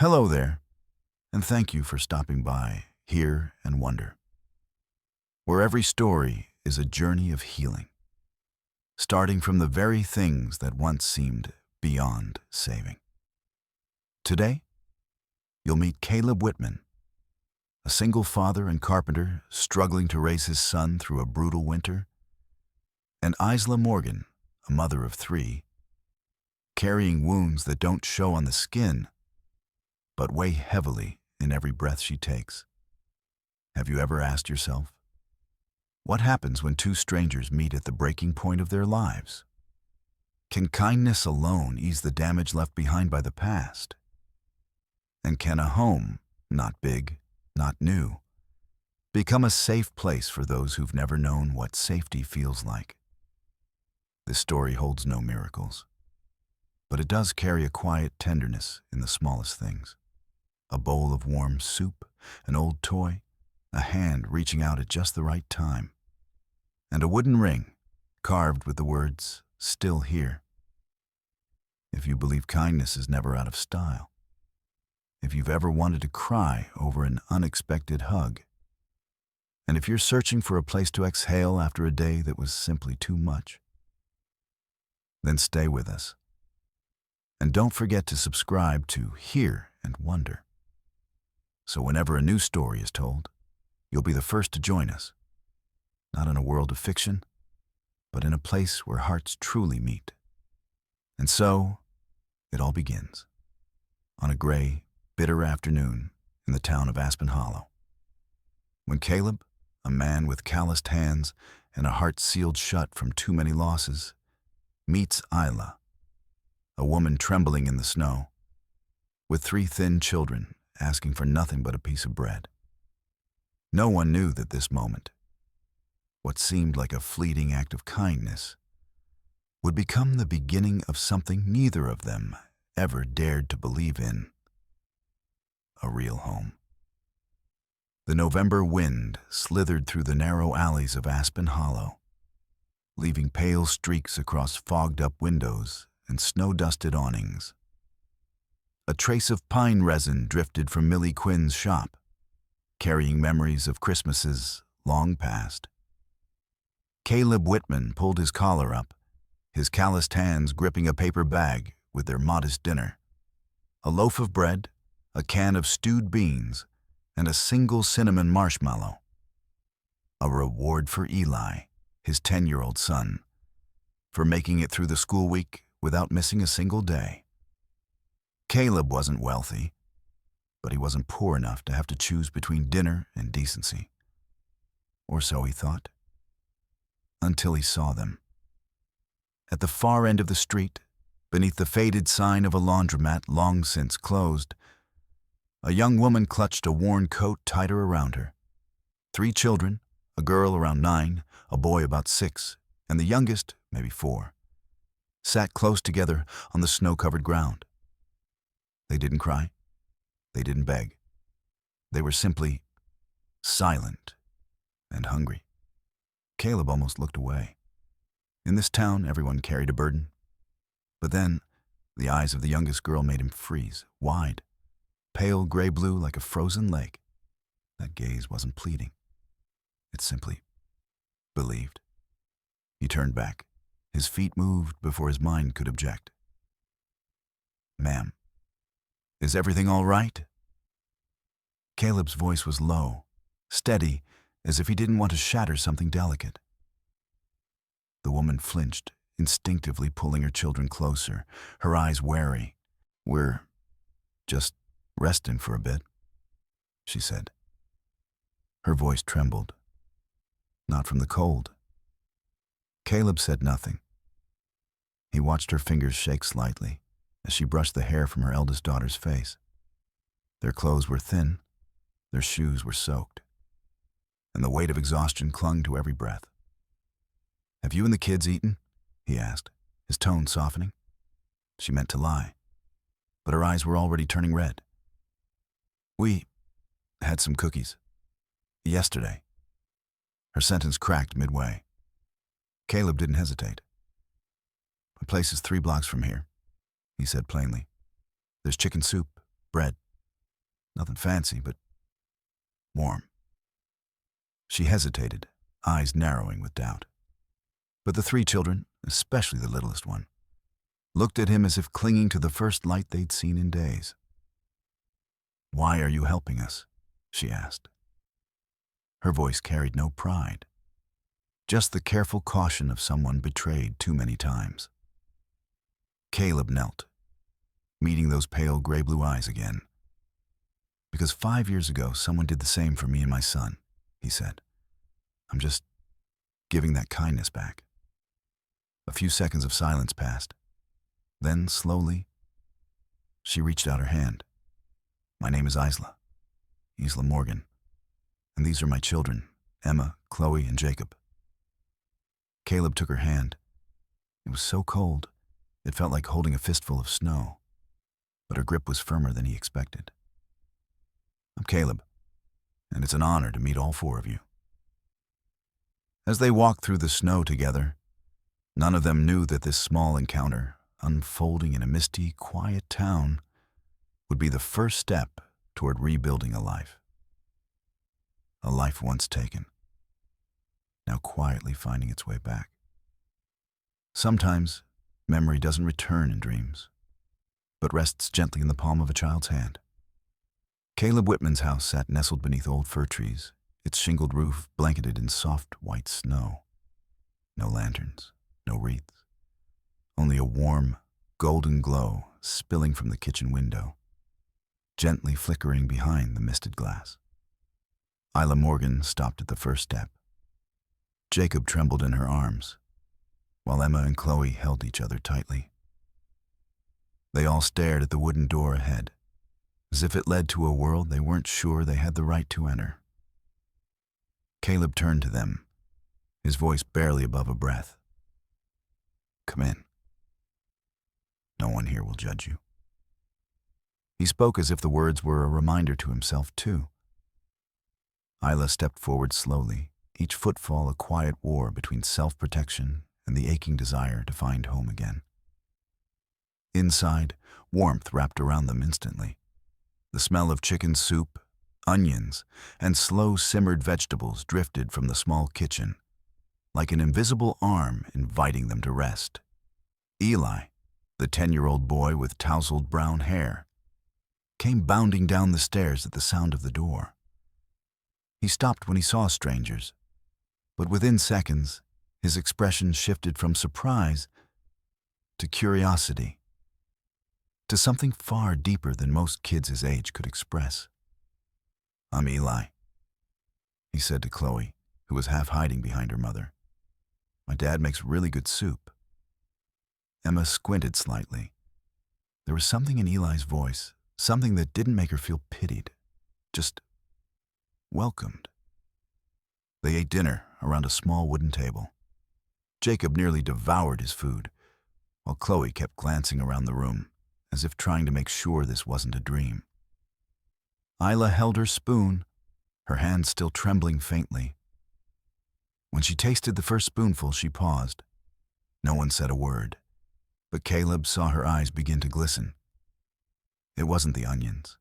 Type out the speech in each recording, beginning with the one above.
Hello there, and thank you for stopping by Hear and Wonder, where every story is a journey of healing, starting from the very things that once seemed beyond saving. Today, you'll meet Caleb Whitman, a single father and carpenter struggling to raise his son through a brutal winter, and Isla Morgan, a mother of three, carrying wounds that don't show on the skin, but weigh heavily in every breath she takes. Have you ever asked yourself, what happens when two strangers meet at the breaking point of their lives? Can kindness alone ease the damage left behind by the past? And can a home, not big, not new, become a safe place for those who've never known what safety feels like? This story holds no miracles, but it does carry a quiet tenderness in the smallest things. A bowl of warm soup, an old toy, a hand reaching out at just the right time, and a wooden ring carved with the words, "Still here." If you believe kindness is never out of style, if you've ever wanted to cry over an unexpected hug, and if you're searching for a place to exhale after a day that was simply too much, then stay with us. And don't forget to subscribe to Hear and Wonder, so whenever a new story is told, you'll be the first to join us, not in a world of fiction, but in a place where hearts truly meet. And so, it all begins, on a gray, bitter afternoon in the town of Aspen Hollow, when Caleb, a man with calloused hands and a heart sealed shut from too many losses, meets Isla, a woman trembling in the snow, with three thin children asking for nothing but a piece of bread. No one knew that this moment, what seemed like a fleeting act of kindness, would become the beginning of something neither of them ever dared to believe in: a real home. The November wind slithered through the narrow alleys of Aspen Hollow, leaving pale streaks across fogged-up windows and snow-dusted awnings. A trace of pine resin drifted from Millie Quinn's shop, carrying memories of Christmases long past. Caleb Whitman pulled his collar up, his calloused hands gripping a paper bag with their modest dinner: a loaf of bread, a can of stewed beans, and a single cinnamon marshmallow. A reward for Eli, his 10-year-old son, for making it through the school week without missing a single day. Caleb wasn't wealthy, but he wasn't poor enough to have to choose between dinner and decency. Or so he thought, until he saw them. At the far end of the street, beneath the faded sign of a laundromat long since closed, a young woman clutched a worn coat tighter around her. Three children, a girl around 9, a boy about 6, and the youngest, maybe 4, sat close together on the snow-covered ground. They didn't cry. They didn't beg. They were simply silent and hungry. Caleb almost looked away. In this town, everyone carried a burden. But then, the eyes of the youngest girl made him freeze, wide, pale gray-blue like a frozen lake. That gaze wasn't pleading. It simply believed. He turned back. His feet moved before his mind could object. "Ma'am, is everything all right?" Caleb's voice was low, steady, as if he didn't want to shatter something delicate. The woman flinched, instinctively pulling her children closer, her eyes wary. "We're just resting for a bit," she said. Her voice trembled. Not from the cold. Caleb said nothing. He watched her fingers shake slightly as she brushed the hair from her eldest daughter's face. Their clothes were thin, their shoes were soaked, and the weight of exhaustion clung to every breath. "Have you and the kids eaten?" he asked, his tone softening. She meant to lie, but her eyes were already turning red. "We had some cookies. Yesterday." Her sentence cracked midway. Caleb didn't hesitate. "My place is 3 blocks from here," he said plainly. "There's chicken soup, bread, Nothing fancy, but warm. She hesitated, eyes narrowing with doubt. But the three children, especially the littlest one, looked at him as if clinging to the first light they'd seen in days. "Why are you helping us?" she asked. Her voice carried no pride, just the careful caution of someone betrayed too many times. Caleb knelt, meeting those pale gray-blue eyes again. "Because 5 years ago, someone did the same for me and my son," he said. "I'm just giving that kindness back." A few seconds of silence passed. Then, slowly, she reached out her hand. "My name is Isla Morgan, and these are my children, Emma, Chloe, and Jacob." Caleb took her hand. It was so cold, it felt like holding a fistful of snow, but her grip was firmer than he expected. "I'm Caleb, and it's an honor to meet all four of you." As they walked through the snow together, none of them knew that this small encounter, unfolding in a misty, quiet town, would be the first step toward rebuilding a life. A life once taken, now quietly finding its way back. Sometimes, memory doesn't return in dreams, but rests gently in the palm of a child's hand. Caleb Whitman's house sat nestled beneath old fir trees, its shingled roof blanketed in soft white snow. No lanterns, no wreaths, only a warm, golden glow spilling from the kitchen window, gently flickering behind the misted glass. Isla Morgan stopped at the first step. Jacob trembled in her arms, while Emma and Chloe held each other tightly. They all stared at the wooden door ahead, as if it led to a world they weren't sure they had the right to enter. Caleb turned to them, his voice barely above a breath. "Come in. No one here will judge you." He spoke as if the words were a reminder to himself, too. Isla stepped forward slowly, each footfall a quiet war between self-protection and the aching desire to find home again. Inside, warmth wrapped around them instantly. The smell of chicken soup, onions, and slow-simmered vegetables drifted from the small kitchen, like an invisible arm inviting them to rest. Eli, the 10-year-old boy with tousled brown hair, came bounding down the stairs at the sound of the door. He stopped when he saw strangers, but within seconds, his expression shifted from surprise to curiosity, to something far deeper than most kids his age could express. "I'm Eli," he said to Chloe, who was half hiding behind her mother. "My dad makes really good soup." Emma squinted slightly. There was something in Eli's voice, something that didn't make her feel pitied, just welcomed. They ate dinner around a small wooden table. Jacob nearly devoured his food, while Chloe kept glancing around the room, as if trying to make sure this wasn't a dream. Isla held her spoon, her hand still trembling faintly. When she tasted the first spoonful, she paused. No one said a word, but Caleb saw her eyes begin to glisten. It wasn't the onions.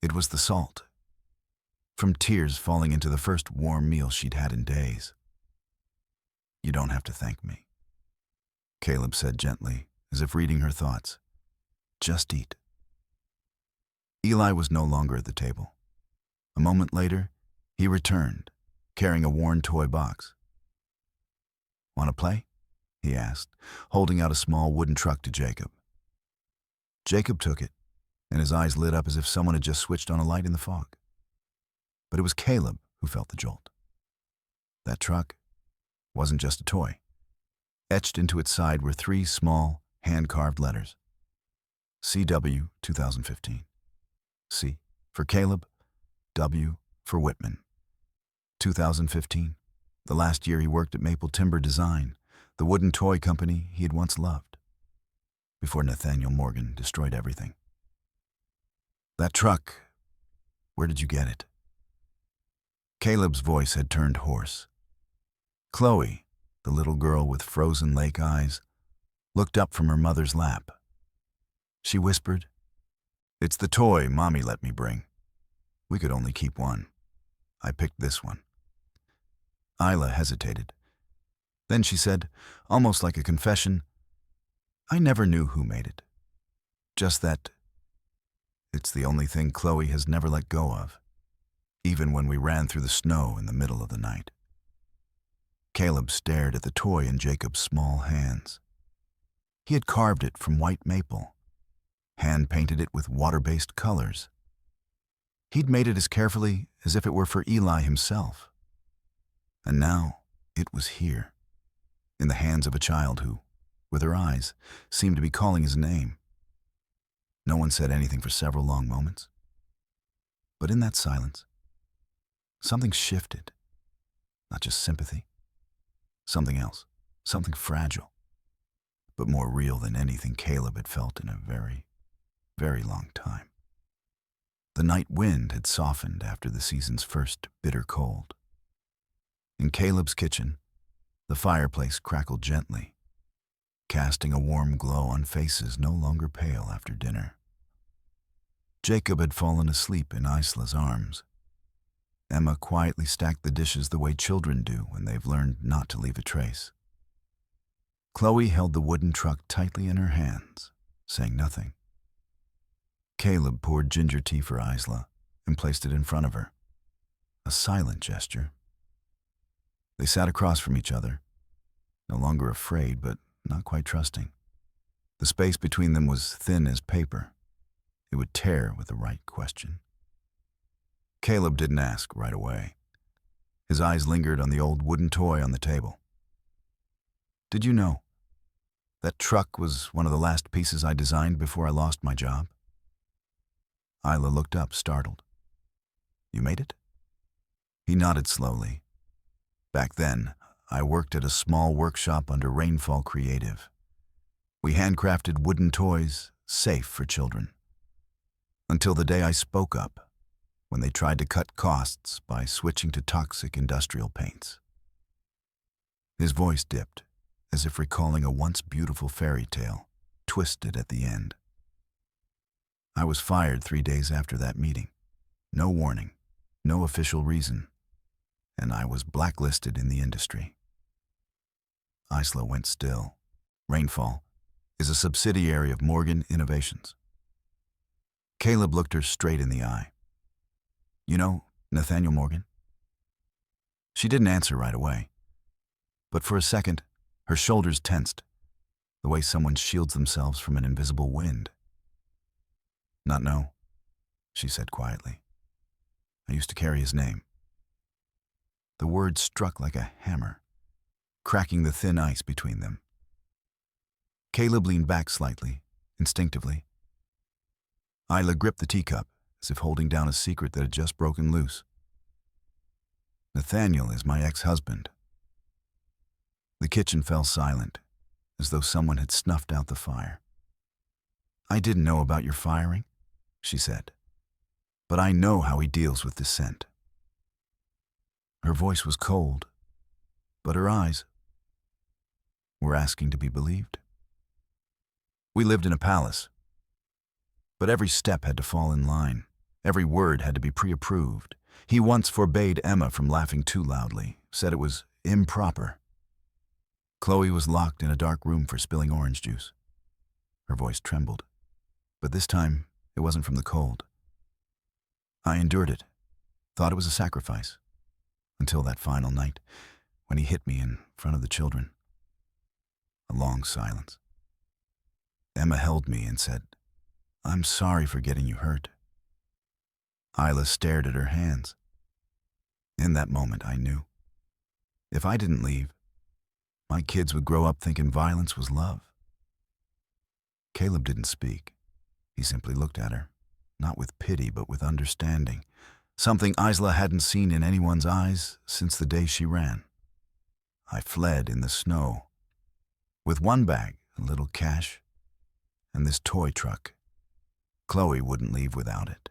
It was the salt, from tears falling into the first warm meal she'd had in days. "You don't have to thank me," Caleb said gently, as if reading her thoughts. "Just eat." Eli was no longer at the table. A moment later, he returned, carrying a worn toy box. "Want to play?" he asked, holding out a small wooden truck to Jacob. Jacob took it, and his eyes lit up as if someone had just switched on a light in the fog. But it was Caleb who felt the jolt. That truck wasn't just a toy. Etched into its side were 3 small, hand-carved letters. CW 2015. C for Caleb, W for Whitman. 2015, the last year he worked at Maple Timber Design, the wooden toy company he had once loved, before Nathaniel Morgan destroyed everything. "That truck, where did you get it?" Caleb's voice had turned hoarse. Chloe, the little girl with frozen lake eyes, looked up from her mother's lap. She whispered, "It's the toy Mommy let me bring." We could only keep one. I picked this one. Isla hesitated. Then she said, almost like a confession, I never knew who made it. Just that it's the only thing Chloe has never let go of, even when we ran through the snow in the middle of the night. Caleb stared at the toy in Jacob's small hands. He had carved it from white maple, hand-painted it with water-based colors. He'd made it as carefully as if it were for Eli himself. And now it was here, in the hands of a child who, with her eyes, seemed to be calling his name. No one said anything for several long moments. But in that silence, something shifted. Not just sympathy. Something else. Something fragile. But more real than anything Caleb had felt in a very, very long time. The night wind had softened after the season's first bitter cold. In Caleb's kitchen, the fireplace crackled gently, casting a warm glow on faces no longer pale after dinner. Jacob had fallen asleep in Isla's arms. Emma quietly stacked the dishes the way children do when they've learned not to leave a trace. Chloe held the wooden truck tightly in her hands, saying nothing. Caleb poured ginger tea for Isla and placed it in front of her, a silent gesture. They sat across from each other, no longer afraid but not quite trusting. The space between them was thin as paper. It would tear with the right question. Caleb didn't ask right away. His eyes lingered on the old wooden toy on the table. Did you know that truck was one of the last pieces I designed before I lost my job? Isla looked up, startled. You made it? He nodded slowly. Back then, I worked at a small workshop under Rainfall Creative. We handcrafted wooden toys, safe for children. Until the day I spoke up, when they tried to cut costs by switching to toxic industrial paints. His voice dipped, as if recalling a once beautiful fairy tale, twisted at the end. I was fired 3 days after that meeting. No warning, no official reason, and I was blacklisted in the industry. Isla went still. Rainfall is a subsidiary of Morgan Innovations. Caleb looked her straight in the eye. You know Nathaniel Morgan? She didn't answer right away, but for a second, her shoulders tensed, the way someone shields themselves from an invisible wind. Not know, she said quietly. I used to carry his name. The word struck like a hammer, cracking the thin ice between them. Caleb leaned back slightly, instinctively. Isla gripped the teacup, as if holding down a secret that had just broken loose. Nathaniel is my ex-husband. The kitchen fell silent, as though someone had snuffed out the fire. I didn't know about your firing, she said, but I know how he deals with dissent. Her voice was cold, but her eyes were asking to be believed. We lived in a palace, but every step had to fall in line. Every word had to be pre-approved. He once forbade Emma from laughing too loudly, said it was improper. Chloe was locked in a dark room for spilling orange juice. Her voice trembled, but this time it wasn't from the cold. I endured it, thought it was a sacrifice, until that final night when he hit me in front of the children. A long silence. Emma held me and said, I'm sorry for getting you hurt. Isla stared at her hands. In that moment, I knew. If I didn't leave, my kids would grow up thinking violence was love. Caleb didn't speak. He simply looked at her, not with pity, but with understanding, something Isla hadn't seen in anyone's eyes since the day she ran. I fled in the snow, with one bag, a little cash, and this toy truck. Chloe wouldn't leave without it.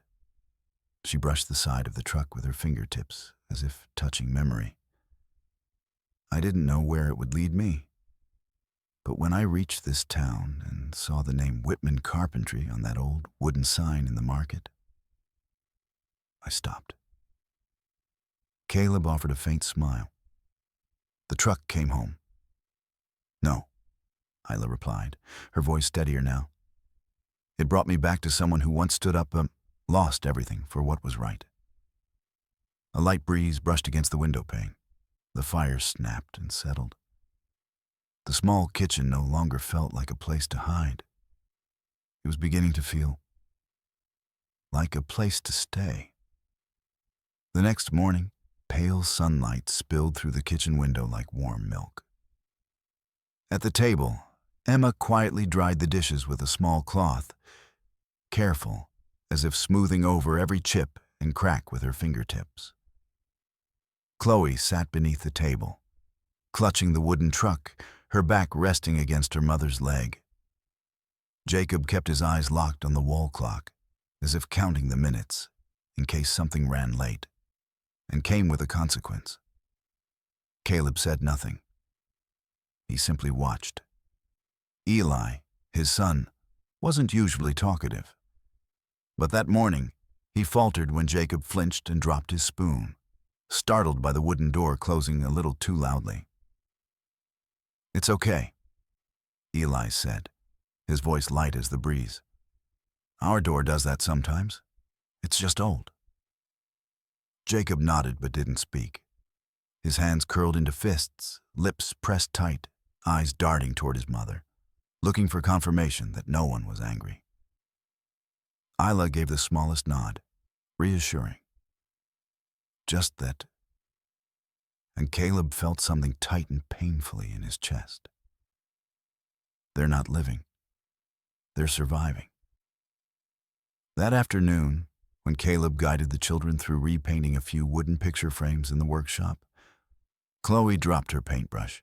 She brushed the side of the truck with her fingertips, as if touching memory. I didn't know where it would lead me. But when I reached this town and saw the name Whitman Carpentry on that old wooden sign in the market, I stopped. Caleb offered a faint smile. The truck came home. No, Isla replied, her voice steadier now. It brought me back to someone who once stood up, lost everything for what was right. A light breeze brushed against the window pane. The fire snapped and settled. The small kitchen no longer felt like a place to hide. It was beginning to feel like a place to stay. The next morning, pale sunlight spilled through the kitchen window like warm milk. At the table, Emma quietly dried the dishes with a small cloth, careful, as if smoothing over every chip and crack with her fingertips. Chloe sat beneath the table, clutching the wooden truck, her back resting against her mother's leg. Jacob kept his eyes locked on the wall clock, as if counting the minutes, in case something ran late, and came with a consequence. Caleb said nothing. He simply watched. Eli, his son, wasn't usually talkative. But that morning, he faltered when Jacob flinched and dropped his spoon, startled by the wooden door closing a little too loudly. "It's okay," Eli said, his voice light as the breeze. "Our door does that sometimes. It's just old." Jacob nodded but didn't speak. His hands curled into fists, lips pressed tight, eyes darting toward his mother, looking for confirmation that no one was angry. Isla gave the smallest nod, reassuring. Just that. And Caleb felt something tighten painfully in his chest. They're not living. They're surviving. That afternoon, when Caleb guided the children through repainting a few wooden picture frames in the workshop, Chloe dropped her paintbrush.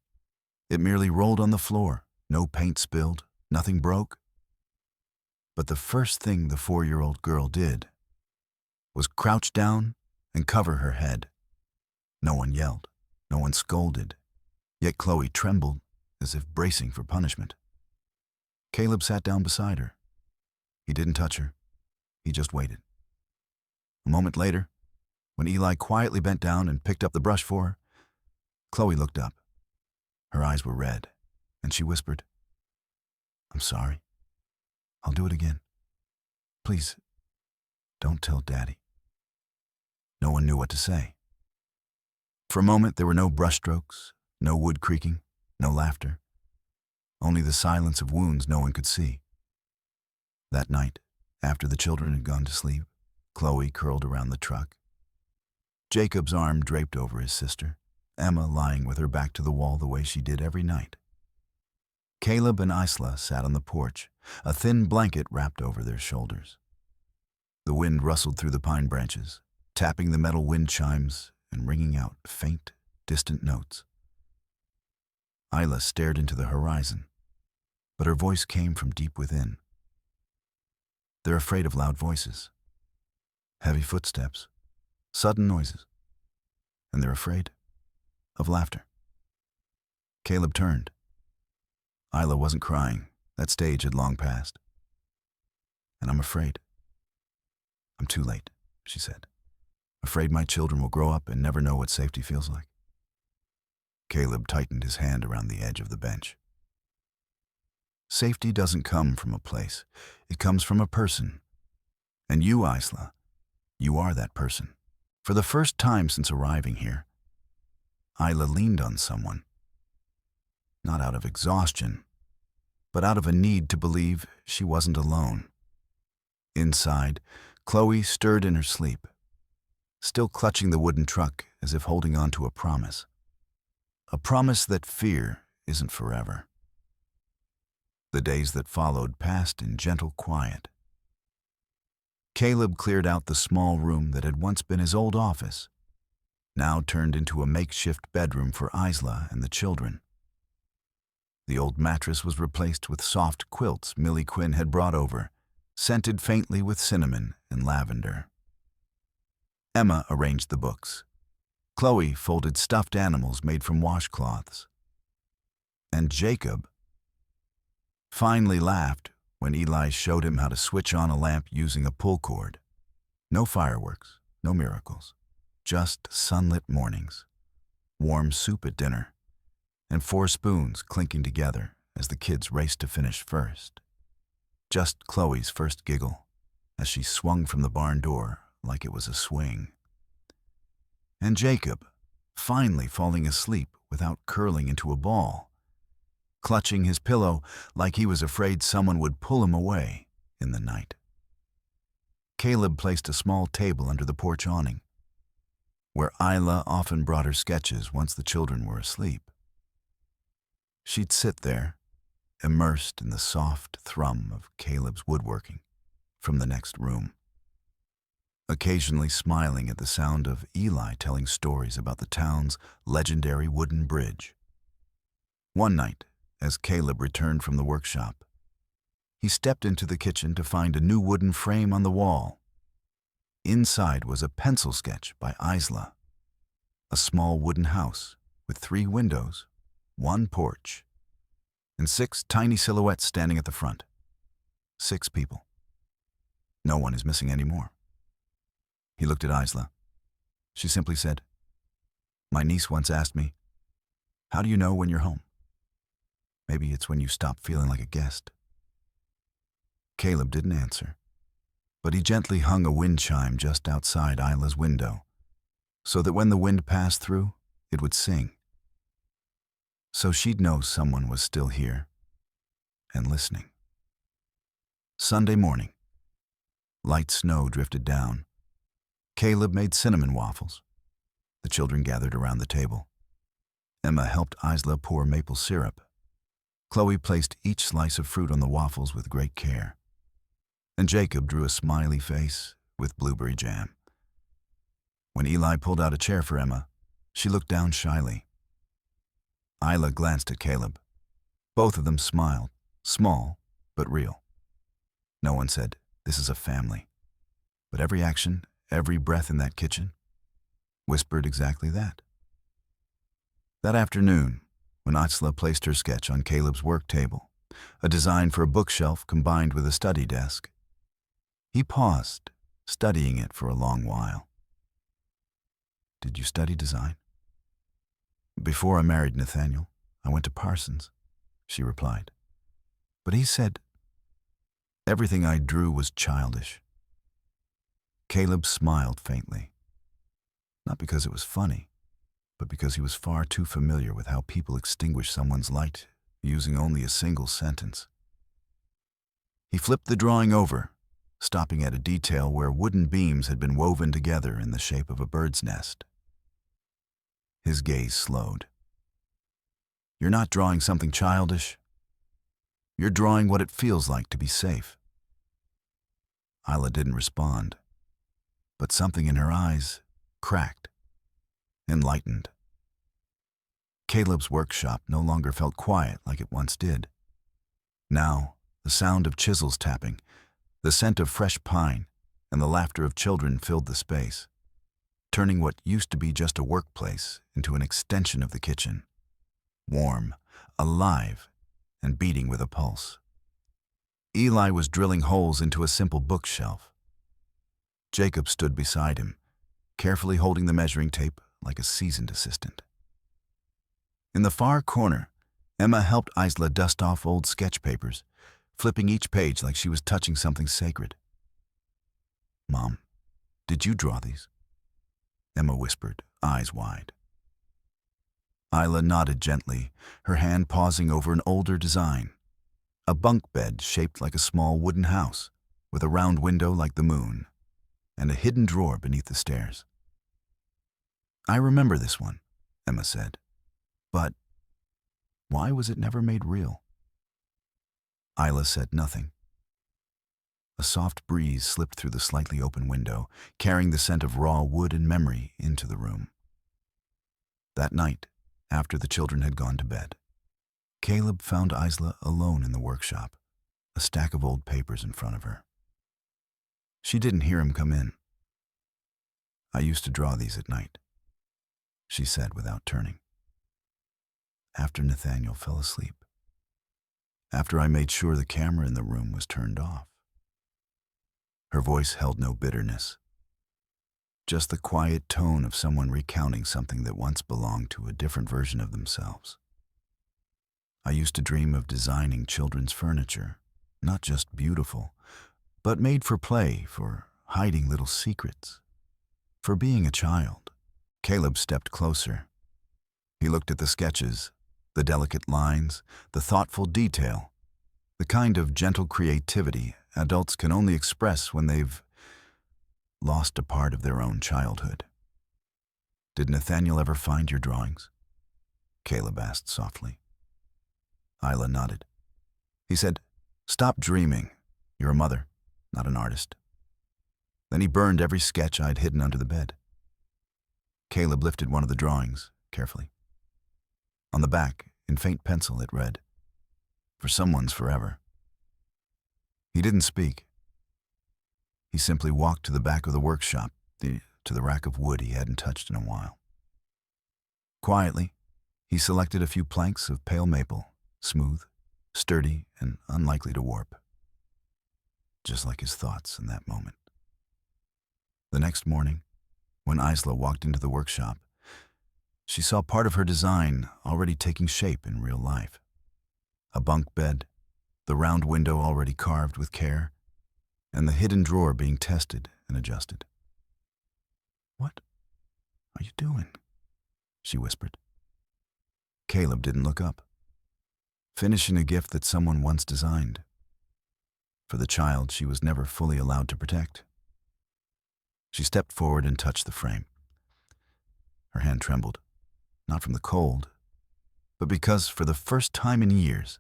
It merely rolled on the floor, no paint spilled, nothing broke. But the first thing the 4-year-old girl did was crouch down and cover her head. No one yelled, no one scolded, yet Chloe trembled as if bracing for punishment. Caleb sat down beside her. He didn't touch her. He just waited. A moment later, when Eli quietly bent down and picked up the brush for her, Chloe looked up. Her eyes were red, and she whispered, "I'm sorry. I'll do it again. Please, don't tell Daddy." No one knew what to say. For a moment, there were no brushstrokes, no wood creaking, no laughter. Only the silence of wounds no one could see. That night, after the children had gone to sleep, Chloe curled around the truck. Jacob's arm draped over his sister, Emma lying with her back to the wall the way she did every night. Caleb and Isla sat on the porch, a thin blanket wrapped over their shoulders. The wind rustled through the pine branches, tapping the metal wind chimes and ringing out faint, distant notes. Isla stared into the horizon, but her voice came from deep within. They're afraid of loud voices, heavy footsteps, sudden noises, and they're afraid of laughter. Caleb turned. Isla wasn't crying. That stage had long passed. "And I'm afraid. I'm too late," she said. "Afraid my children will grow up and never know what safety feels like." Caleb tightened his hand around the edge of the bench. Safety doesn't come from a place. It comes from a person. And you, Isla, you are that person. For the first time since arriving here, Isla leaned on someone. Not out of exhaustion, but out of a need to believe she wasn't alone. Inside, Chloe stirred in her sleep, still clutching the wooden truck as if holding on to a promise. A promise that fear isn't forever. The days that followed passed in gentle quiet. Caleb cleared out the small room that had once been his old office, now turned into a makeshift bedroom for Isla and the children. The old mattress was replaced with soft quilts Millie Quinn had brought over, scented faintly with cinnamon and lavender. Emma arranged the books. Chloe folded stuffed animals made from washcloths. And Jacob finally laughed when Eli showed him how to switch on a lamp using a pull cord. No fireworks, No miracles. Just sunlit mornings, warm soup at dinner, and 4 spoons clinking together as the kids raced to finish first. Just Chloe's first giggle as she swung from the barn door like it was a swing. And Jacob, finally falling asleep without curling into a ball, clutching his pillow like he was afraid someone would pull him away in the night. Caleb placed a small table under the porch awning, where Isla often brought her sketches once the children were asleep. She'd sit there, immersed in the soft thrum of Caleb's woodworking from the next room, occasionally smiling at the sound of Eli telling stories about the town's legendary wooden bridge. One night, as Caleb returned from the workshop, he stepped into the kitchen to find a new wooden frame on the wall. Inside was a pencil sketch by Isla, a small wooden house with 3 windows, 1 porch, and 6 tiny silhouettes standing at the front. 6 people. No one is missing anymore. He looked at Isla. She simply said, "My niece once asked me, 'How do you know when you're home?' Maybe it's when you stop feeling like a guest." Caleb didn't answer, but he gently hung a wind chime just outside Isla's window, so that when the wind passed through, it would sing. So she'd know someone was still here and listening. Sunday morning. Light snow drifted down. Caleb made cinnamon waffles. The children gathered around the table. Emma helped Isla pour maple syrup. Chloe placed each slice of fruit on the waffles with great care. And Jacob drew a smiley face with blueberry jam. When Eli pulled out a chair for Emma, she looked down shyly. Isla glanced at Caleb. Both of them smiled, small but real. No one said, "This is a family." But every action, every breath in that kitchen, whispered exactly that. That afternoon, when Isla placed her sketch on Caleb's work table, a design for a bookshelf combined with a study desk, he paused, studying it for a long while. "Did you study design?" "Before I married Nathaniel, I went to Parsons," she replied. "But he said everything I drew was childish." Caleb smiled faintly, not because it was funny, but because he was far too familiar with how people extinguish someone's light using only a single sentence. He flipped the drawing over, stopping at a detail where wooden beams had been woven together in the shape of a bird's nest. His gaze slowed. "You're not drawing something childish. You're drawing what it feels like to be safe." Isla didn't respond, but something in her eyes cracked, enlightened. Caleb's workshop no longer felt quiet like it once did. Now, the sound of chisels tapping, the scent of fresh pine, and the laughter of children filled the space, turning what used to be just a workplace into an extension of the kitchen, warm, alive, and beating with a pulse. Eli was drilling holes into a simple bookshelf. Jacob stood beside him, carefully holding the measuring tape like a seasoned assistant. In the far corner, Emma helped Isla dust off old sketch papers, flipping each page like she was touching something sacred. "Mom, did you draw these?" Emma whispered, eyes wide. Isla nodded gently, her hand pausing over an older design, a bunk bed shaped like a small wooden house, with a round window like the moon, and a hidden drawer beneath the stairs. "I remember this one," Emma said, "but why was it never made real?" Isla said nothing. A soft breeze slipped through the slightly open window, carrying the scent of raw wood and memory into the room. That night, after the children had gone to bed, Caleb found Isla alone in the workshop, a stack of old papers in front of her. She didn't hear him come in. "I used to draw these at night," she said without turning. "After Nathaniel fell asleep. After I made sure the camera in the room was turned off." Her voice held no bitterness, just the quiet tone of someone recounting something that once belonged to a different version of themselves. I used to dream of designing children's furniture, not just beautiful, but made for play, for hiding little secrets, for being a child. Caleb stepped closer. He looked at the sketches, the delicate lines, the thoughtful detail, the kind of gentle creativity adults can only express when they've lost a part of their own childhood. "Did Nathaniel ever find your drawings?" Caleb asked softly. Isla nodded. He said, "Stop dreaming. You're a mother, not an artist." Then he burned every sketch I'd hidden under the bed. Caleb lifted one of the drawings carefully. On the back, in faint pencil, it read, "For someone's forever." He didn't speak. He simply walked to the back of the workshop, to the rack of wood he hadn't touched in a while. Quietly, he selected a few planks of pale maple, smooth, sturdy, and unlikely to warp. Just like his thoughts in that moment. The next morning, when Isla walked into the workshop, she saw part of her design already taking shape in real life. A bunk bed, the round window already carved with care, and the hidden drawer being tested and adjusted. "What are you doing?" she whispered. Caleb didn't look up. Finishing a gift that someone once designed. For the child she was never fully allowed to protect. She stepped forward and touched the frame. Her hand trembled, not from the cold, but because, for the first time in years,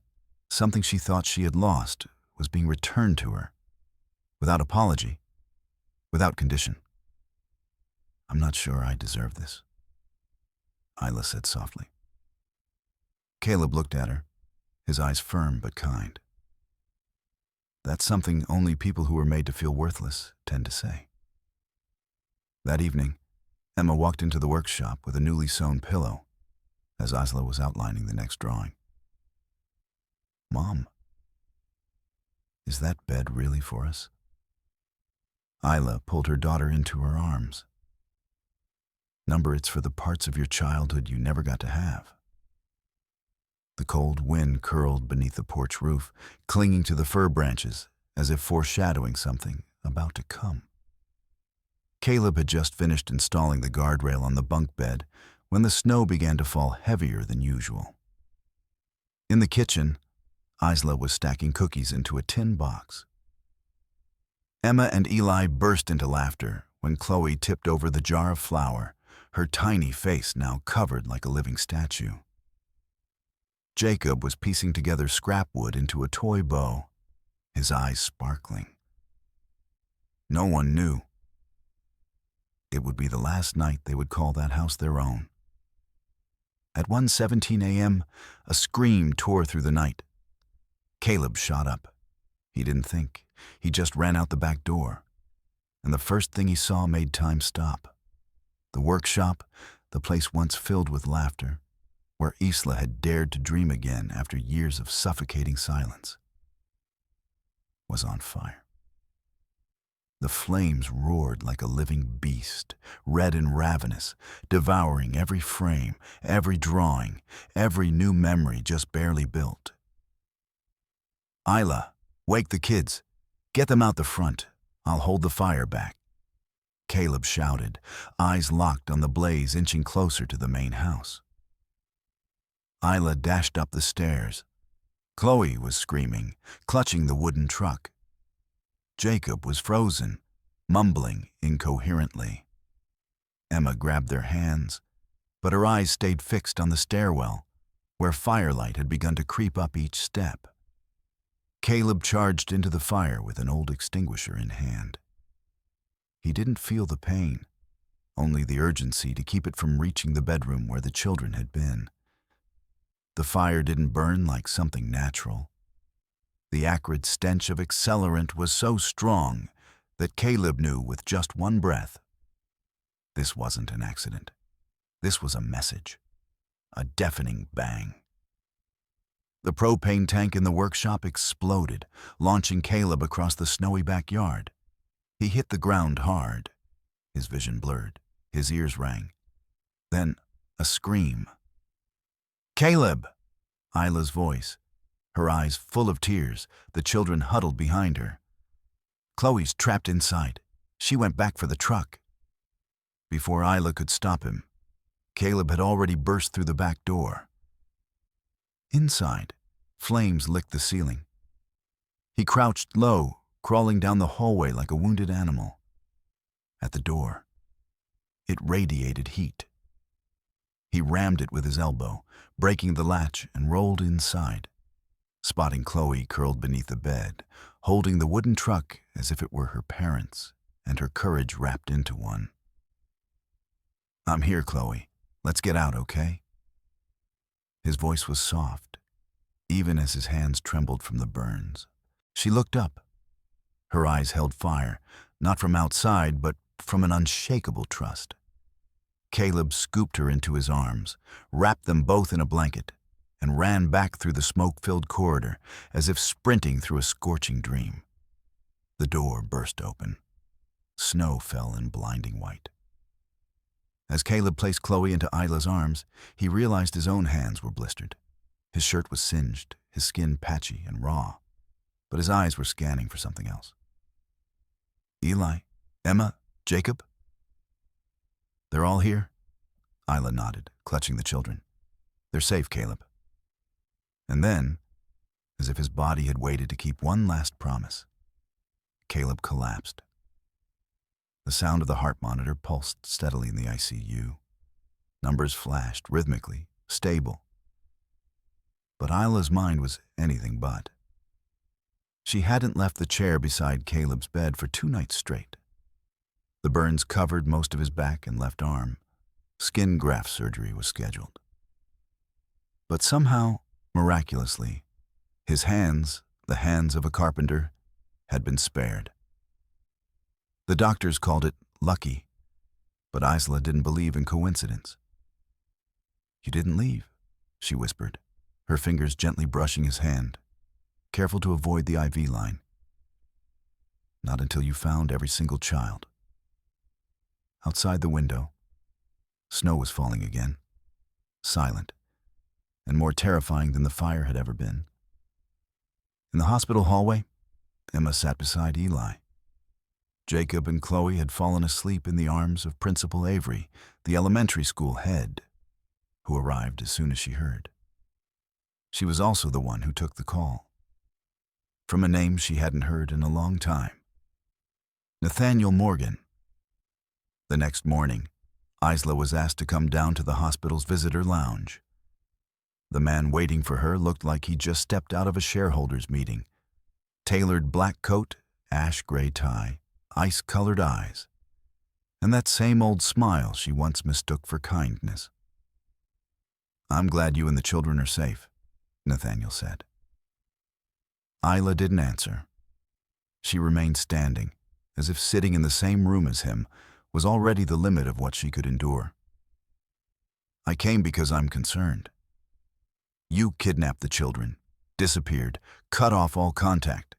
something she thought she had lost was being returned to her, without apology, without condition. "I'm not sure I deserve this," Isla said softly. Caleb looked at her, his eyes firm but kind. That's something only people who are made to feel worthless tend to say. That evening, Emma walked into the workshop with a newly sewn pillow as Isla was outlining the next drawing. "Mom, is that bed really for us?" Isla pulled her daughter into her arms. "Number, it's for the parts of your childhood you never got to have." The cold wind curled beneath the porch roof, clinging to the fir branches as if foreshadowing something about to come. Caleb had just finished installing the guardrail on the bunk bed when the snow began to fall heavier than usual. In the kitchen, Isla was stacking cookies into a tin box. Emma and Eli burst into laughter when Chloe tipped over the jar of flour, her tiny face now covered like a living statue. Jacob was piecing together scrap wood into a toy bow, his eyes sparkling. No one knew. It would be the last night they would call that house their own. At 1:17 a.m., a scream tore through the night. Caleb shot up. He didn't think. He just ran out the back door. And the first thing he saw made time stop. The workshop, the place once filled with laughter, where Isla had dared to dream again after years of suffocating silence, was on fire. The flames roared like a living beast, red and ravenous, devouring every frame, every drawing, every new memory just barely built. "Isla, wake the kids. Get them out the front. I'll hold the fire back," Caleb shouted, eyes locked on the blaze inching closer to the main house. Isla dashed up the stairs. Chloe was screaming, clutching the wooden truck. Jacob was frozen, mumbling incoherently. Emma grabbed their hands, but her eyes stayed fixed on the stairwell, where firelight had begun to creep up each step. Caleb charged into the fire with an old extinguisher in hand. He didn't feel the pain, only the urgency to keep it from reaching the bedroom where the children had been. The fire didn't burn like something natural. The acrid stench of accelerant was so strong that Caleb knew with just one breath, this wasn't an accident. This was a message, a deafening bang. The propane tank in the workshop exploded, launching Caleb across the snowy backyard. He hit the ground hard. His vision blurred. His ears rang. Then, a scream. "Caleb!" Isla's voice. Her eyes full of tears, the children huddled behind her. "Chloe's trapped inside. She went back for the truck." Before Isla could stop him, Caleb had already burst through the back door. Inside, flames licked the ceiling. He crouched low, crawling down the hallway like a wounded animal. At the door, it radiated heat. He rammed it with his elbow, breaking the latch, and rolled inside, spotting Chloe curled beneath the bed, holding the wooden truck as if it were her parents, and her courage wrapped into one. "I'm here, Chloe. Let's get out, okay?" His voice was soft, even as his hands trembled from the burns. She looked up. Her eyes held fire, not from outside, but from an unshakable trust. Caleb scooped her into his arms, wrapped them both in a blanket, and ran back through the smoke-filled corridor as if sprinting through a scorching dream. The door burst open. Snow fell in blinding white. As Caleb placed Chloe into Isla's arms, he realized his own hands were blistered. His shirt was singed, his skin patchy and raw, but his eyes were scanning for something else. "Eli, Emma, Jacob? They're all here?" Isla nodded, clutching the children. "They're safe, Caleb." And then, as if his body had waited to keep one last promise, Caleb collapsed. The sound of the heart monitor pulsed steadily in the ICU. Numbers flashed, rhythmically, stable. But Isla's mind was anything but. She hadn't left the chair beside Caleb's bed for 2 nights straight. The burns covered most of his back and left arm. Skin graft surgery was scheduled. But somehow, miraculously, his hands, the hands of a carpenter, had been spared. The doctors called it lucky, but Isla didn't believe in coincidence. "You didn't leave," she whispered, her fingers gently brushing his hand, careful to avoid the IV line. "Not until you found every single child." Outside the window, snow was falling again, silent, and more terrifying than the fire had ever been. In the hospital hallway, Emma sat beside Eli. Jacob and Chloe had fallen asleep in the arms of Principal Avery, the elementary school head, who arrived as soon as she heard. She was also the one who took the call, from a name she hadn't heard in a long time. Nathaniel Morgan. The next morning, Isla was asked to come down to the hospital's visitor lounge. The man waiting for her looked like he'd just stepped out of a shareholders' meeting. Tailored black coat, ash-gray tie, ice-colored eyes, and that same old smile she once mistook for kindness. "I'm glad you and the children are safe," Nathaniel said. Isla didn't answer. She remained standing, as if sitting in the same room as him was already the limit of what she could endure. "I came because I'm concerned. You kidnapped the children, disappeared, cut off all contact.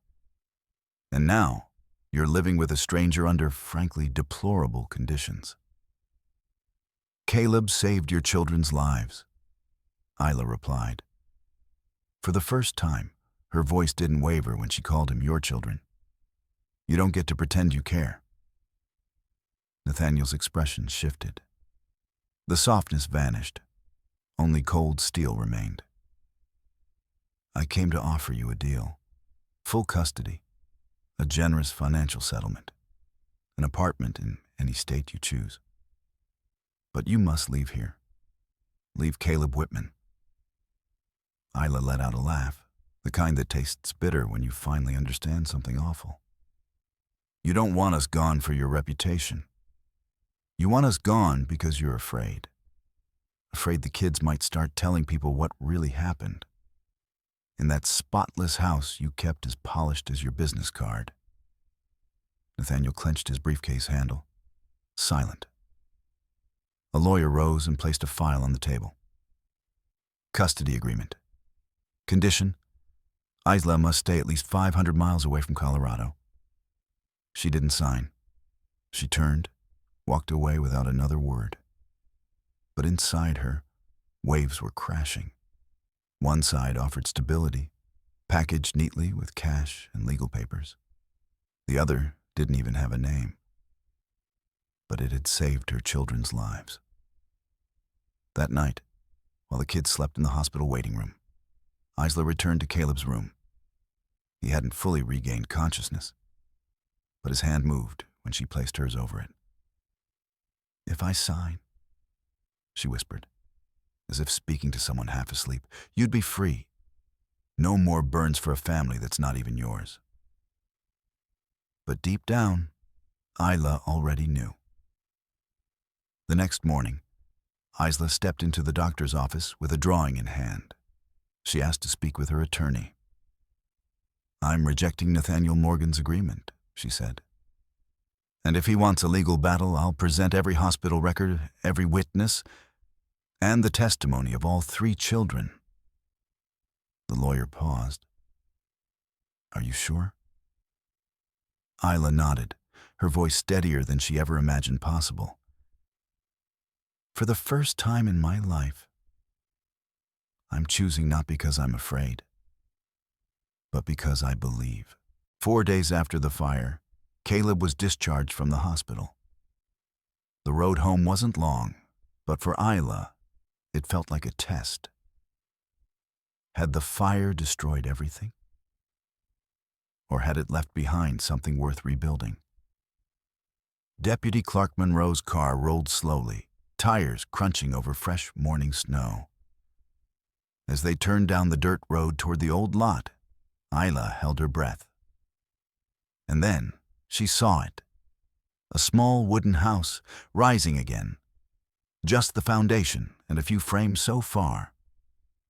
And now, you're living with a stranger under, frankly, deplorable conditions." "Caleb saved your children's lives," Isla replied. For the first time, her voice didn't waver when she called him your children. "You don't get to pretend you care." Nathaniel's expression shifted. The softness vanished. Only cold steel remained. "I came to offer you a deal. Full custody, a generous financial settlement, an apartment in any state you choose. But you must leave here. Leave Caleb Whitman." Isla let out a laugh, the kind that tastes bitter when you finally understand something awful. "You don't want us gone for your reputation. You want us gone because you're afraid. Afraid the kids might start telling people what really happened. In that spotless house you kept as polished as your business card." Nathaniel clenched his briefcase handle, silent. A lawyer rose and placed a file on the table. "Custody agreement. Condition: Isla must stay at least 500 miles away from Colorado." She didn't sign. She turned, walked away without another word. But inside her, waves were crashing. One side offered stability, packaged neatly with cash and legal papers. The other didn't even have a name. But it had saved her children's lives. That night, while the kids slept in the hospital waiting room, Isla returned to Caleb's room. He hadn't fully regained consciousness, but his hand moved when she placed hers over it. "If I sign," she whispered, as if speaking to someone half asleep, "you'd be free. No more burns for a family that's not even yours." But deep down, Isla already knew. The next morning, Isla stepped into the doctor's office with a drawing in hand. She asked to speak with her attorney. "I'm rejecting Nathaniel Morgan's agreement," she said. "And if he wants a legal battle, I'll present every hospital record, every witness, and the testimony of all 3 children." The lawyer paused. "Are you sure?" Isla nodded, her voice steadier than she ever imagined possible. "For the first time in my life, I'm choosing not because I'm afraid, but because I believe." 4 days after the fire, Caleb was discharged from the hospital. The road home wasn't long, but for Isla, it felt like a test. Had the fire destroyed everything? Or had it left behind something worth rebuilding? Deputy Clark Monroe's car rolled slowly, tires crunching over fresh morning snow. As they turned down the dirt road toward the old lot, Isla held her breath. And then she saw it. A small wooden house, rising again. Just the foundation and a few frames so far.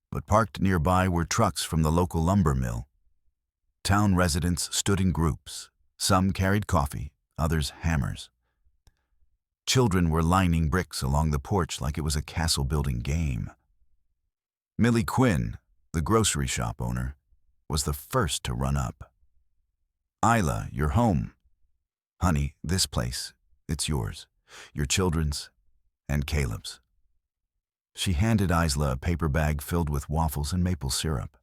But parked nearby were trucks from the local lumber mill. Town residents stood in groups. Some carried coffee, others hammers. Children were lining bricks along the porch like it was a castle-building game. Millie Quinn, the grocery shop owner, was the first to run up. "Isla, you're home. Honey, this place, it's yours, your children's, and Caleb's." She handed Isla a paper bag filled with waffles and maple syrup.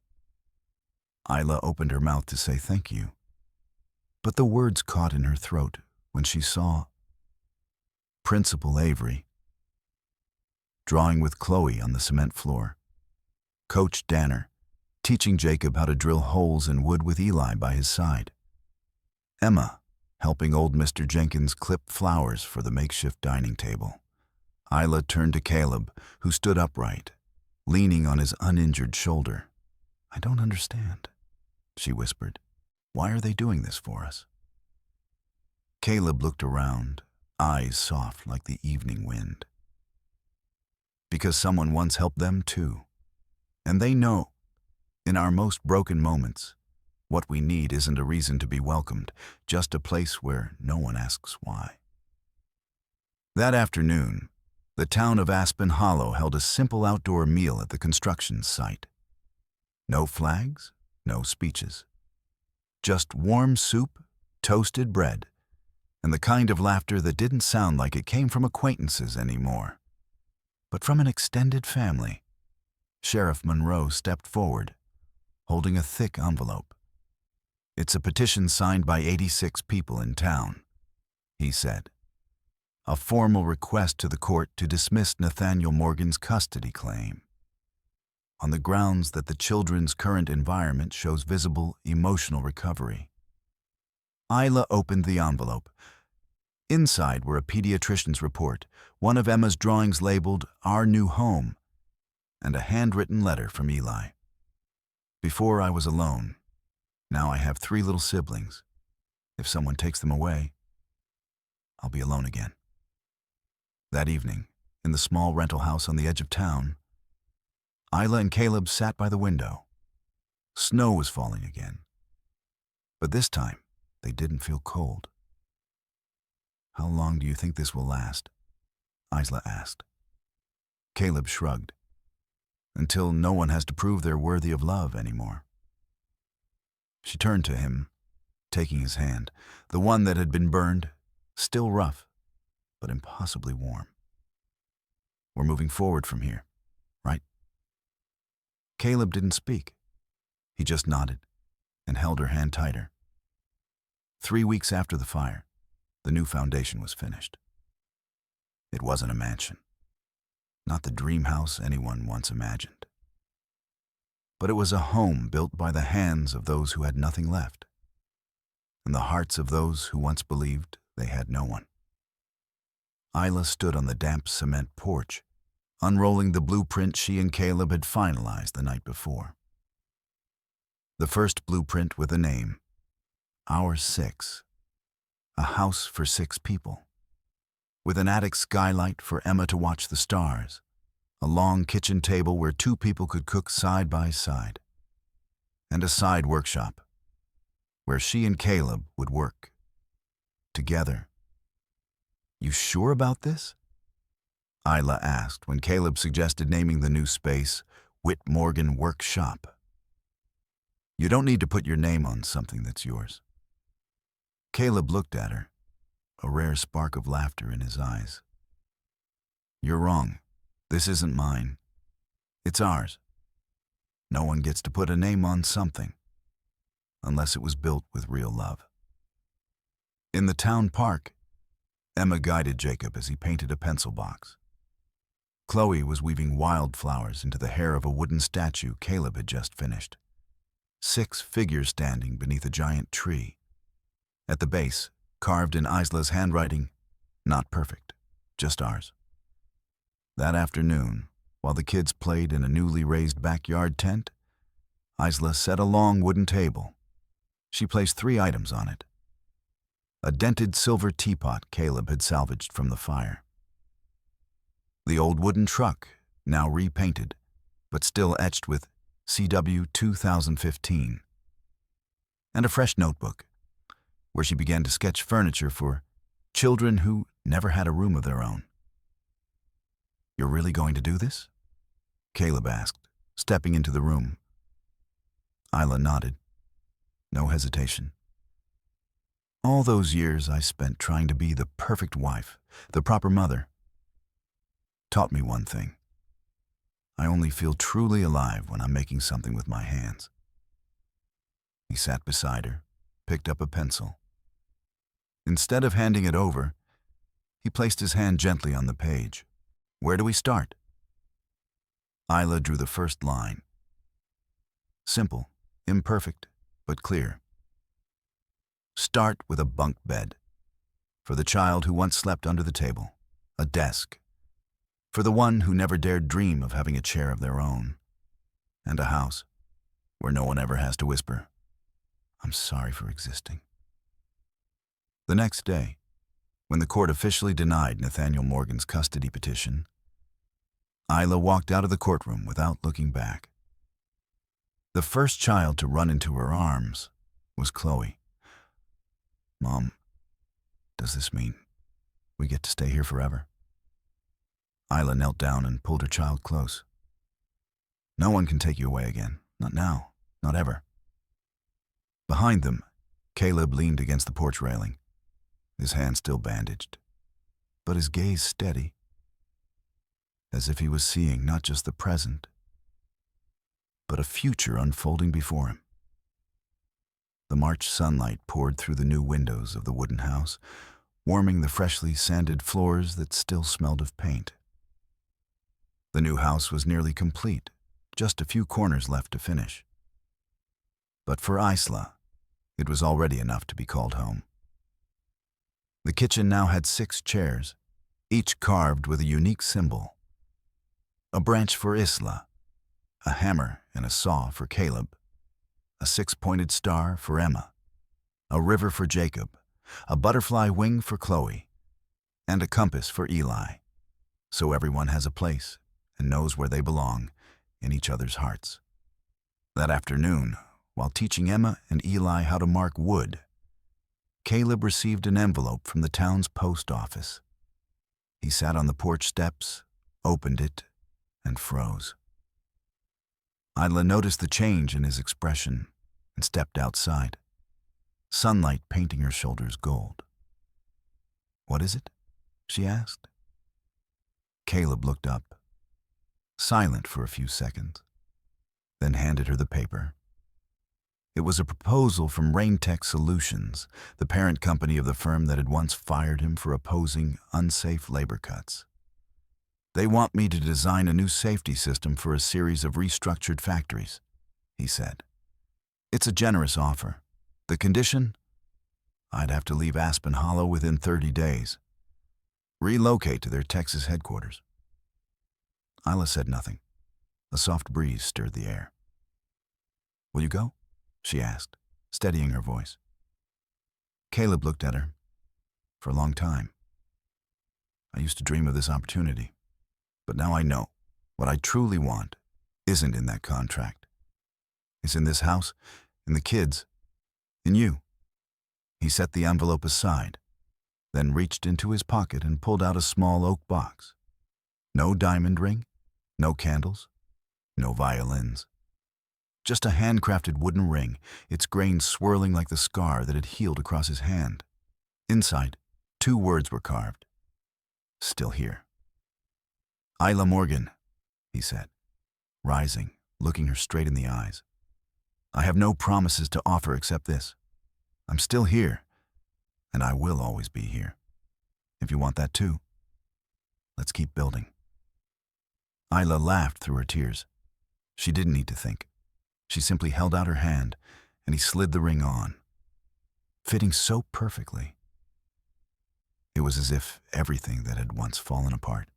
Isla opened her mouth to say thank you, but the words caught in her throat when she saw Principal Avery, drawing with Chloe on the cement floor, Coach Danner, teaching Jacob how to drill holes in wood with Eli by his side, Emma, helping old Mr. Jenkins clip flowers for the makeshift dining table. Isla turned to Caleb, who stood upright, leaning on his uninjured shoulder. "I don't understand," she whispered. "Why are they doing this for us?" Caleb looked around, eyes soft like the evening wind. "Because someone once helped them too. And they know, in our most broken moments, what we need isn't a reason to be welcomed, just a place where no one asks why." That afternoon, the town of Aspen Hollow held a simple outdoor meal at the construction site. No flags, no speeches. Just warm soup, toasted bread, and the kind of laughter that didn't sound like it came from acquaintances anymore, but from an extended family. Sheriff Monroe stepped forward, holding a thick envelope. "It's a petition signed by 86 people in town," he said. "A formal request to the court to dismiss Nathaniel Morgan's custody claim, on the grounds that the children's current environment shows visible emotional recovery." Isla opened the envelope. Inside were a pediatrician's report, one of Emma's drawings labeled "Our New Home," and a handwritten letter from Eli. "Before I was alone. Now I have 3 little siblings. If someone takes them away, I'll be alone again." That evening, in the small rental house on the edge of town, Isla and Caleb sat by the window. Snow was falling again, but this time they didn't feel cold. "How long do you think this will last?" Isla asked. Caleb shrugged. "Until no one has to prove they're worthy of love anymore." She turned to him, taking his hand, the one that had been burned, still rough. but impossibly warm. We're moving forward from here, right? Caleb didn't speak. He just nodded and held her hand tighter. 3 weeks after the fire, the new foundation was finished. It wasn't a mansion, not the dream house anyone once imagined. But it was a home built by the hands of those who had nothing left, and the hearts of those who once believed they had no one. Isla stood on the damp cement porch, unrolling the blueprint she and Caleb had finalized the night before. The first blueprint with a name, Our Six, a house for 6 people, with an attic skylight for Emma to watch the stars, a long kitchen table where 2 people could cook side by side, and a side workshop where she and Caleb would work together. "You sure about this?" Isla asked when Caleb suggested naming the new space Whit Morgan Workshop. "You don't need to put your name on something that's yours." Caleb looked at her, a rare spark of laughter in his eyes. "You're wrong. This isn't mine. It's ours. No one gets to put a name on something, unless it was built with real love." In the town park, Emma guided Jacob as he painted a pencil box. Chloe was weaving wildflowers into the hair of a wooden statue Caleb had just finished. 6 figures standing beneath a giant tree. At the base, carved in Isla's handwriting, "Not perfect, just ours." That afternoon, while the kids played in a newly raised backyard tent, Isla set a long wooden table. She placed 3 items on it. A dented silver teapot Caleb had salvaged from the fire. The old wooden truck, now repainted, but still etched with CW 2015. And a fresh notebook, where she began to sketch furniture for children who never had a room of their own. "You're really going to do this?" Caleb asked, stepping into the room. Isla nodded. No hesitation. "All those years I spent trying to be the perfect wife, the proper mother, taught me one thing. I only feel truly alive when I'm making something with my hands." He sat beside her, picked up a pencil. Instead of handing it over, he placed his hand gently on the page. "Where do we start?" Isla drew the first line. Simple, imperfect, but clear. "Start with a bunk bed. For the child who once slept under the table. A desk. For the one who never dared dream of having a chair of their own. And a house where no one ever has to whisper, 'I'm sorry for existing.'" The next day, when the court officially denied Nathaniel Morgan's custody petition, Isla walked out of the courtroom without looking back. The first child to run into her arms was Chloe. "Mom, does this mean we get to stay here forever?" Isla knelt down and pulled her child close. "No one can take you away again. Not now. Not ever." Behind them, Caleb leaned against the porch railing, his hand still bandaged, but his gaze steady, as if he was seeing not just the present, but a future unfolding before him. The March sunlight poured through the new windows of the wooden house, warming the freshly sanded floors that still smelled of paint. The new house was nearly complete, just a few corners left to finish. But for Isla, it was already enough to be called home. The kitchen now had 6 chairs, each carved with a unique symbol. A branch for Isla, a hammer and a saw for Caleb, a 6-pointed star for Emma, a river for Jacob, a butterfly wing for Chloe, and a compass for Eli, so everyone has a place and knows where they belong in each other's hearts. That afternoon, while teaching Emma and Eli how to mark wood, Caleb received an envelope from the town's post office. He sat on the porch steps, opened it, and froze. Isla noticed the change in his expression and stepped outside, sunlight painting her shoulders gold. "What is it?" she asked. Caleb looked up, silent for a few seconds, then handed her the paper. It was a proposal from Raintech Solutions, the parent company of the firm that had once fired him for opposing unsafe labor cuts. They want me to design a new safety system for a series of restructured factories, he said. It's a generous offer. The condition? I'd have to leave Aspen Hollow within 30 days. Relocate to their Texas headquarters. Isla said nothing. A soft breeze stirred the air. Will you go? She asked, steadying her voice. Caleb looked at her. For a long time. I used to dream of this opportunity, but now I know what I truly want isn't in that contract. It's in this house, in the kids, in you. He set the envelope aside, then reached into his pocket and pulled out a small oak box. No diamond ring, no candles, no violins. Just a handcrafted wooden ring, its grain swirling like the scar that had healed across his hand. Inside, 2 words were carved. Still here. Isla Morgan, he said, rising, looking her straight in the eyes. I have no promises to offer except this. I'm still here, and I will always be here. If you want that too, let's keep building. Isla laughed through her tears. She didn't need to think. She simply held out her hand, and he slid the ring on, fitting so perfectly. It was as if everything that had once fallen apart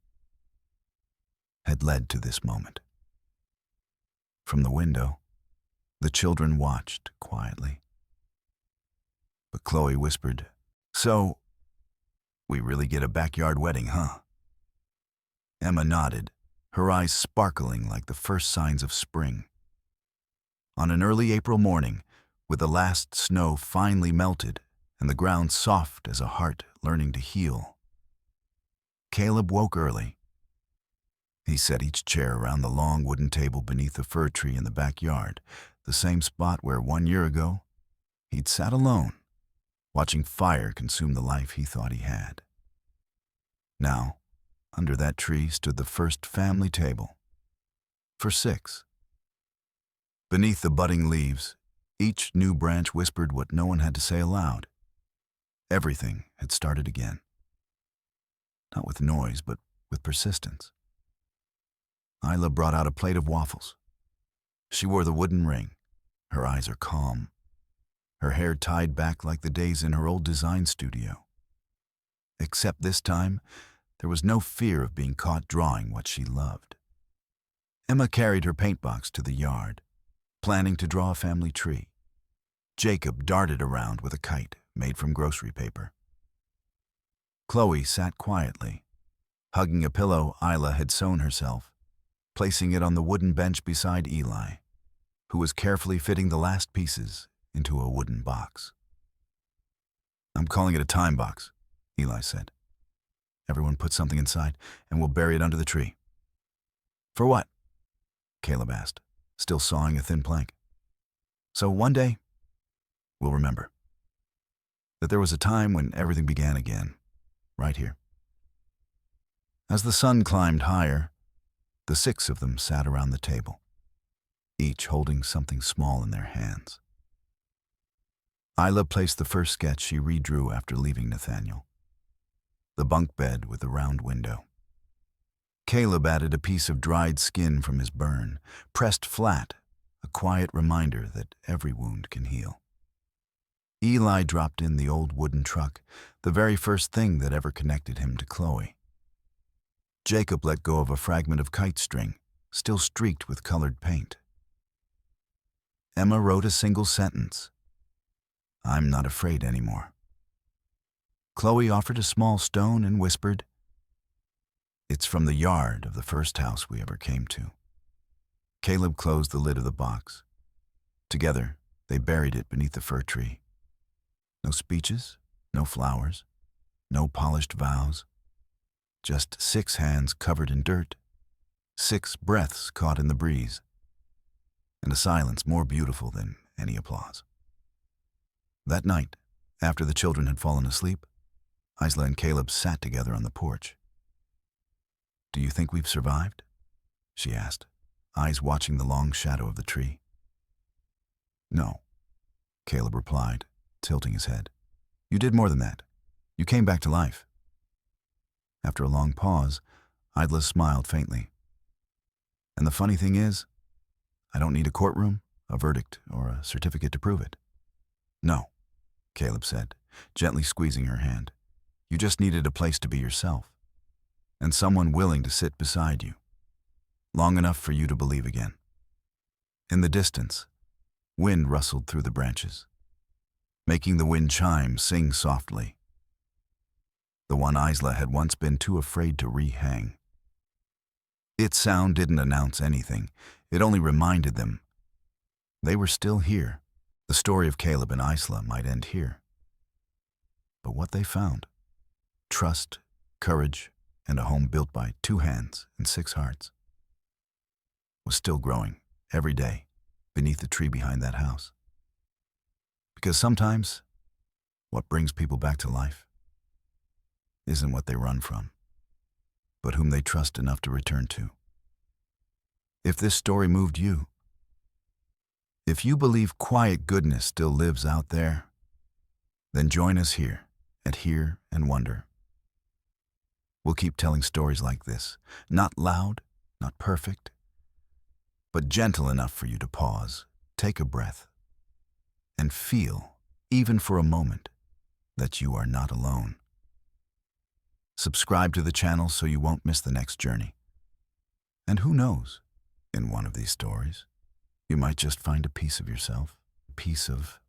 had led to this moment. From the window, the children watched quietly. But Chloe whispered, So, we really get a backyard wedding, huh? Emma nodded, her eyes sparkling like the first signs of spring. On an early April morning, with the last snow finely melted and the ground soft as a heart learning to heal, Caleb woke early. He set each chair around the long wooden table beneath the fir tree in the backyard, the same spot where 1 year ago he'd sat alone, watching fire consume the life he thought he had. Now, under that tree stood the first family table, for 6. Beneath the budding leaves, each new branch whispered what no one had to say aloud. Everything had started again. Not with noise, but with persistence. Isla brought out a plate of waffles. She wore the wooden ring. Her eyes are calm. Her hair tied back like the days in her old design studio. Except this time, there was no fear of being caught drawing what she loved. Emma carried her paint box to the yard, planning to draw a family tree. Jacob darted around with a kite made from grocery paper. Chloe sat quietly, hugging a pillow Isla had sewn herself, placing it on the wooden bench beside Eli, who was carefully fitting the last pieces into a wooden box. I'm calling it a time box, Eli said. Everyone put something inside, and we'll bury it under the tree. For what? Caleb asked, still sawing a thin plank. So one day, we'll remember that there was a time when everything began again, right here. As the sun climbed higher, the 6 of them sat around the table, each holding something small in their hands. Isla placed the first sketch she redrew after leaving Nathaniel, the bunk bed with the round window. Caleb added a piece of dried skin from his burn, pressed flat, a quiet reminder that every wound can heal. Eli dropped in the old wooden truck, the very first thing that ever connected him to Chloe. Jacob let go of a fragment of kite string, still streaked with colored paint. Emma wrote a single sentence. I'm not afraid anymore. Chloe offered a small stone and whispered, It's from the yard of the first house we ever came to. Caleb closed the lid of the box. Together, they buried it beneath the fir tree. No speeches, no flowers, no polished vows. Just 6 hands covered in dirt, 6 breaths caught in the breeze, and a silence more beautiful than any applause. That night, after the children had fallen asleep, Isla and Caleb sat together on the porch. "Do you think we've survived?" she asked, eyes watching the long shadow of the tree. "No," Caleb replied, tilting his head. "You did more than that. You came back to life." After a long pause, Isla smiled faintly. "And the funny thing is, I don't need a courtroom, a verdict, or a certificate to prove it." "No," Caleb said, gently squeezing her hand. "You just needed a place to be yourself, and someone willing to sit beside you, long enough for you to believe again." In the distance, wind rustled through the branches, making the wind chime sing softly, the one Isla had once been too afraid to rehang. Its sound didn't announce anything, it only reminded them they were still here. The story of Caleb and Isla might end here. But what they found, trust, courage, and a home built by 2 hands and 6 hearts, was still growing every day beneath the tree behind that house. Because sometimes, what brings people back to life isn't what they run from, but whom they trust enough to return to. If this story moved you, if you believe quiet goodness still lives out there, then join us here at Hear and Wonder. We'll keep telling stories like this, not loud, not perfect, but gentle enough for you to pause, take a breath, and feel, even for a moment, that you are not alone. Subscribe to the channel so you won't miss the next journey. And who knows, in one of these stories, you might just find a piece of yourself, a piece of